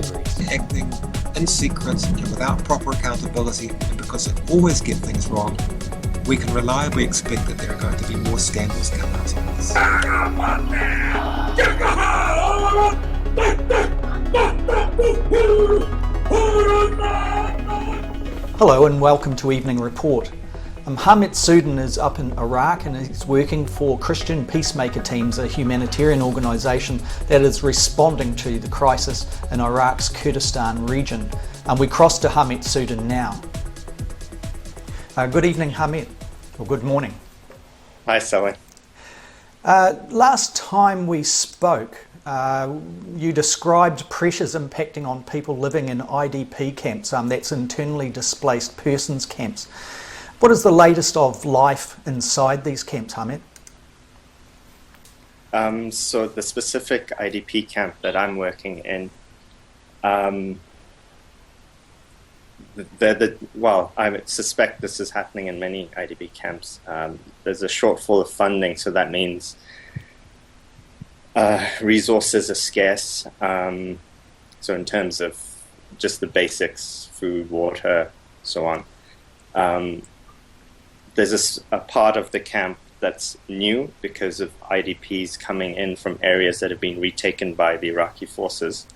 progress. Acting in secret and without proper accountability, and because they always get things wrong, we can reliably expect that there are going to be more scandals come out of this. Hello and welcome to Evening Report. Harmeet Sooden is up in Iraq and he's working for Christian Peacemaker Teams, a humanitarian organisation that is responding to the crisis in Iraq's Kurdistan region. And we cross to Harmeet Sooden now. Good evening, Harmeet, or good morning. Hi, Selwyn. Last time we spoke, you described pressures impacting on people living in IDP camps, that's internally displaced persons camps. What is the latest of life inside these camps, Harmeet? So the specific IDP camp that I'm working in, I suspect this is happening in many IDP camps. There's a shortfall of funding, so that means resources are scarce. So in terms of just the basics, food, water, so on. There's a part of the camp that's new because of IDPs coming in from areas that have been retaken by the Iraqi forces,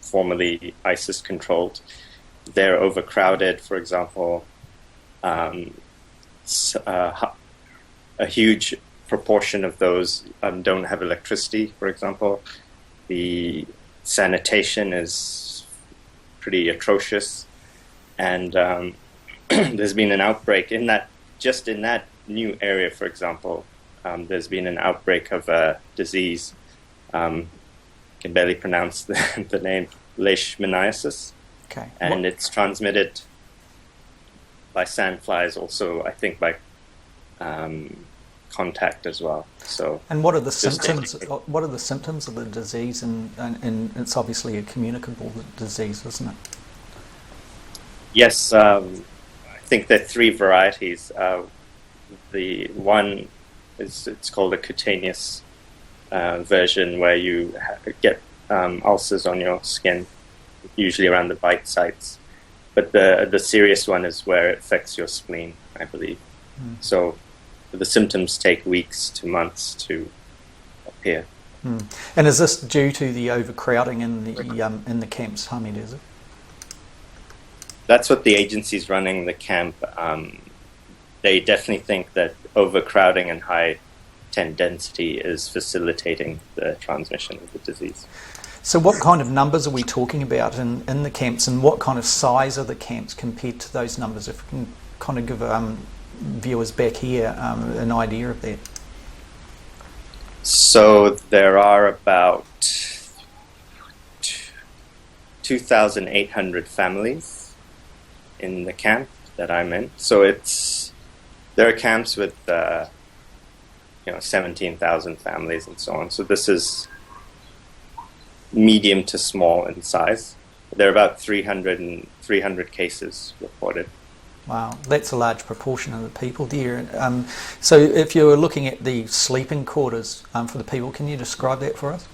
formerly ISIS-controlled. They're overcrowded, for example. A huge proportion of those don't have electricity, for example. The sanitation is pretty atrocious, and there's been an outbreak in that new area, for example. There's been an outbreak of a disease. Can barely pronounce the name, leishmaniasis. Okay. And it's transmitted by sandflies, also I think by contact as well. So. And what are the symptoms? What are the symptoms of the disease? And it's obviously a communicable disease, isn't it? Yes. I think there are three varieties. The one it's called a cutaneous version, where you get ulcers on your skin, usually around the bite sites. But the serious one is where it affects your spleen, I believe. So the symptoms take weeks to months to appear. And is this due to the overcrowding in the camps, Harmeet, is it? That's what the agencies running the camp, they definitely think that overcrowding and high tent density is facilitating the transmission of the disease. So what kind of numbers are we talking about in the camps, and what kind of size are the camps compared to those numbers? If we can kind of give viewers back here an idea of that. So there are about 2,800 families in the camp that I'm in. So there are camps with 17,000 families and so on. So this is medium to small in size. There are about 300 cases reported. Wow, that's a large proportion of the people there. So if you were looking at the sleeping quarters for the people, can you describe that for us?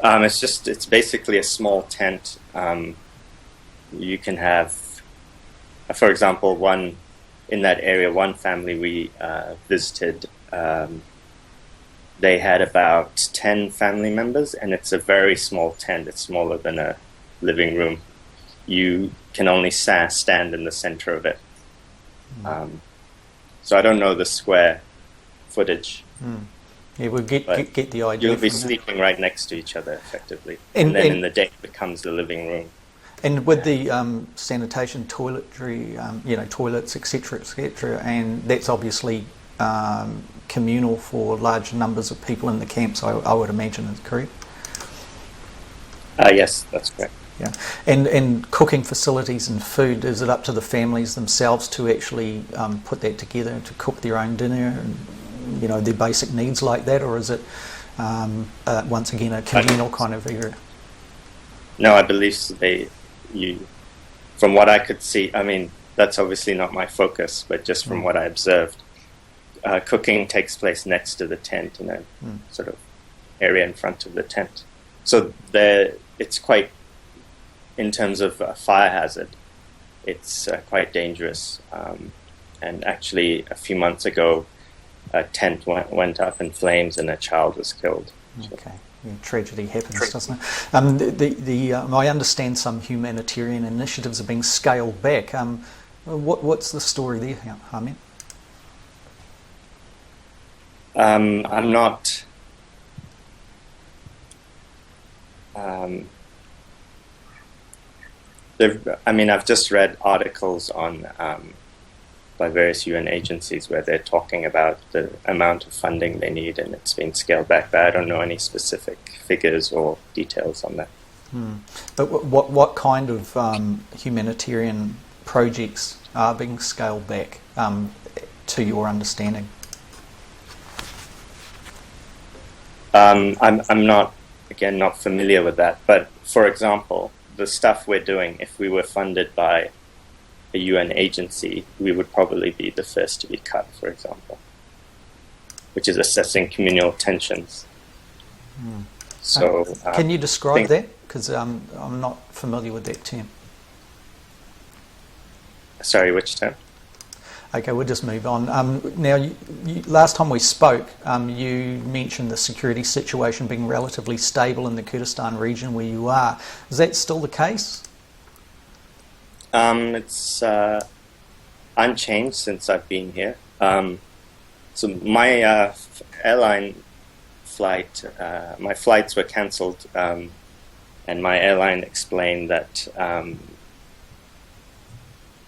It's basically a small tent. You can have, for example, in that area, one family we visited, they had about 10 family members, and it's a very small tent. It's smaller than a living room. You can only stand in the center of it. So I don't know the square footage. Yeah, we'll get the idea. You'll be sleeping right next to each other, effectively. And then in the day it becomes the living room. And with the sanitation, toiletry, toilets, etc., and that's obviously communal for large numbers of people in the camps, I would imagine, is correct? Yes, that's correct. Yeah, and cooking facilities and food, is it up to the families themselves to actually put that together, to cook their own dinner and their basic needs like that, or is it once again a communal kind of area? No, I believe from what I could see, that's obviously not my focus, but just from what I observed, cooking takes place next to the tent in a sort of area in front of the tent. So there, it's quite, in terms of fire hazard, it's quite dangerous. And actually, a few months ago, a tent went up in flames and a child was killed. Okay. Yeah, tragedy happens, doesn't it? I understand some humanitarian initiatives are being scaled back. What's the story there, Harmeet? I'm not. I've just read articles on by various UN agencies where they're talking about the amount of funding they need, and it's been scaled back. But I don't know any specific figures or details on that. But what kind of humanitarian projects are being scaled back, to your understanding? I'm not familiar with that. But for example, the stuff we're doing, if we were funded by a UN agency, we would probably be the first to be cut, for example, which is assessing communal tensions. So, can you describe that? Because I'm not familiar with that term. Sorry, which term? Okay, we'll just move on. Now, last time we spoke, you mentioned the security situation being relatively stable in the Kurdistan region where you are. Is that still the case? It's unchanged since I've been here. So my airline flight, my flights were cancelled, and my airline explained that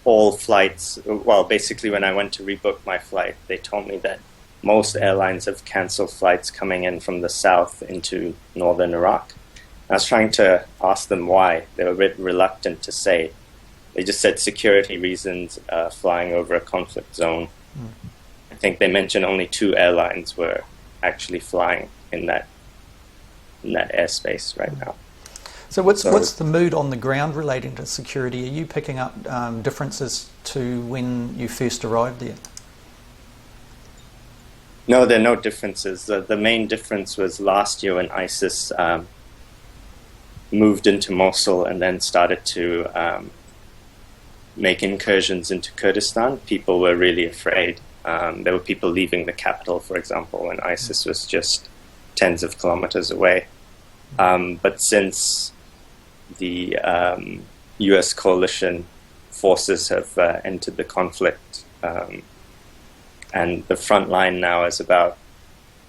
all flights, well, basically when I went to rebook my flight, they told me that most airlines have cancelled flights coming in from the south into northern Iraq. I was trying to ask them why. They were a bit reluctant to say. They just said security reasons, flying over a conflict zone. I think they mentioned only 2 airlines were actually flying in that airspace right now. So what's the mood on the ground relating to security? Are you picking up differences to when you first arrived there? No, there are no differences. The main difference was last year when ISIS moved into Mosul and then started to make incursions into Kurdistan. People were really afraid. There were people leaving the capital, for example, when ISIS was just tens of kilometers away. But since the US coalition forces have entered the conflict, and the front line now is about,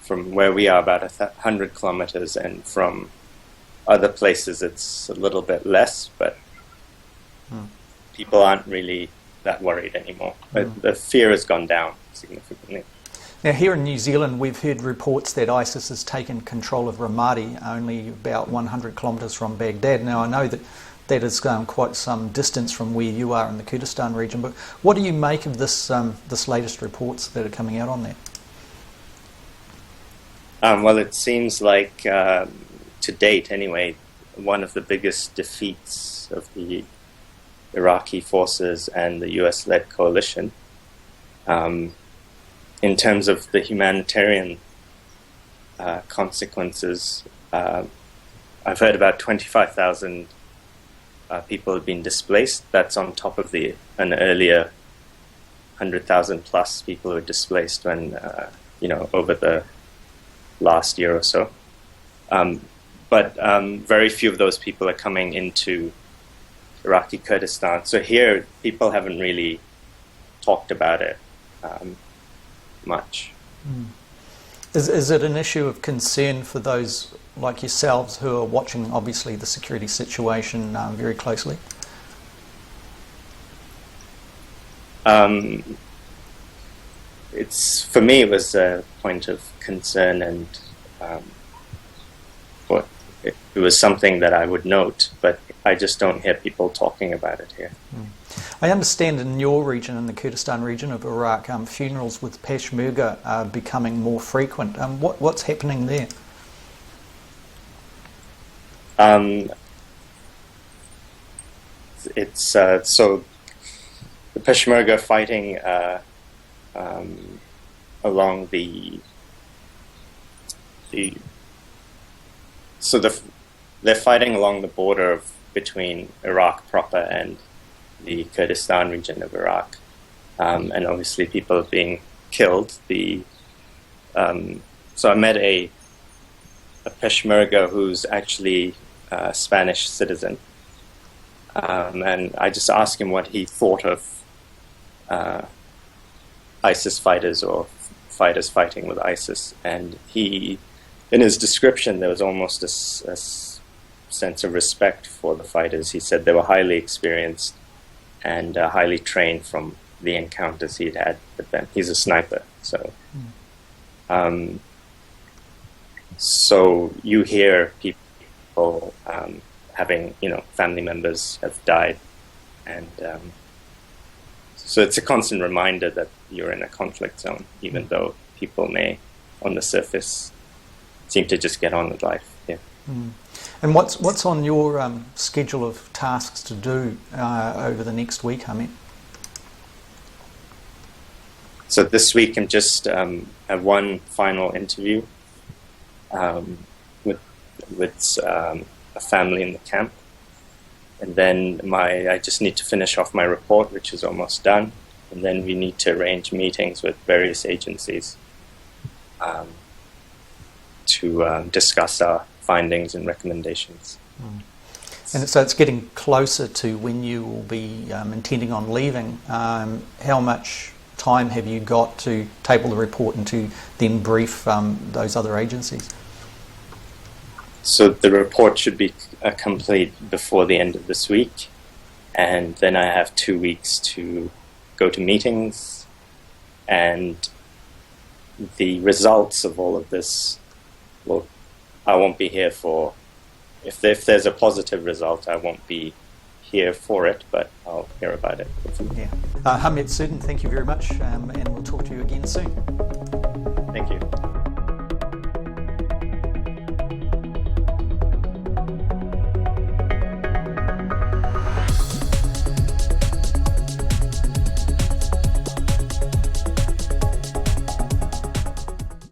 from where we are, about 100 kilometers, and from other places it's a little bit less, but people aren't really that worried anymore. But the fear has gone down significantly. Now, here in New Zealand, we've heard reports that ISIS has taken control of Ramadi, only about 100 kilometres from Baghdad. Now, I know that that is quite some distance from where you are in the Kurdistan region, but what do you make of this latest reports that are coming out on that? Well, it seems like, to date anyway, one of the biggest defeats of the Iraqi forces and the US-led coalition. In terms of the humanitarian consequences, I've heard about 25,000 people have been displaced. That's on top of an earlier 100,000 plus people who were displaced when, over the last year or so. But very few of those people are coming into Iraqi Kurdistan. So here, people haven't really talked about it much. Is it an issue of concern for those like yourselves who are watching, obviously, the security situation very closely? For me, it was a point of concern, and it was something that I would note, but I just don't hear people talking about it here. I understand in your region, in the Kurdistan region of Iraq, funerals with Peshmerga are becoming more frequent. What's happening there? It's so the Peshmerga fighting along they're fighting along the border between Iraq proper and the Kurdistan region of Iraq. And obviously people are being killed. So I met a Peshmerga who's actually a Spanish citizen. And I just asked him what he thought of ISIS fighters or fighters fighting with ISIS. And in his description, there was almost a sense of respect for the fighters. He said they were highly experienced and highly trained from the encounters he'd had with them. He's a sniper, so so you hear people having, family members have died, and so it's a constant reminder that you're in a conflict zone, even though people may, on the surface, seem to just get on with life. Yeah. And what's on your schedule of tasks to do over the next week, Harmeet? So this week I'm just have one final interview with a family in the camp, and then I just need to finish off my report, which is almost done, and then we need to arrange meetings with various agencies to discuss our findings and recommendations. And so it's getting closer to when you will be intending on leaving. How much time have you got to table the report and to then brief those other agencies? So the report should be complete before the end of this week, and then I have 2 weeks to go to meetings, and the results of all of this, I won't be here for. If there's a positive result, I won't be here for it, but I'll hear about it. Yeah. Harmeet Sooden, thank you very much, and we'll talk to you again soon. Thank you.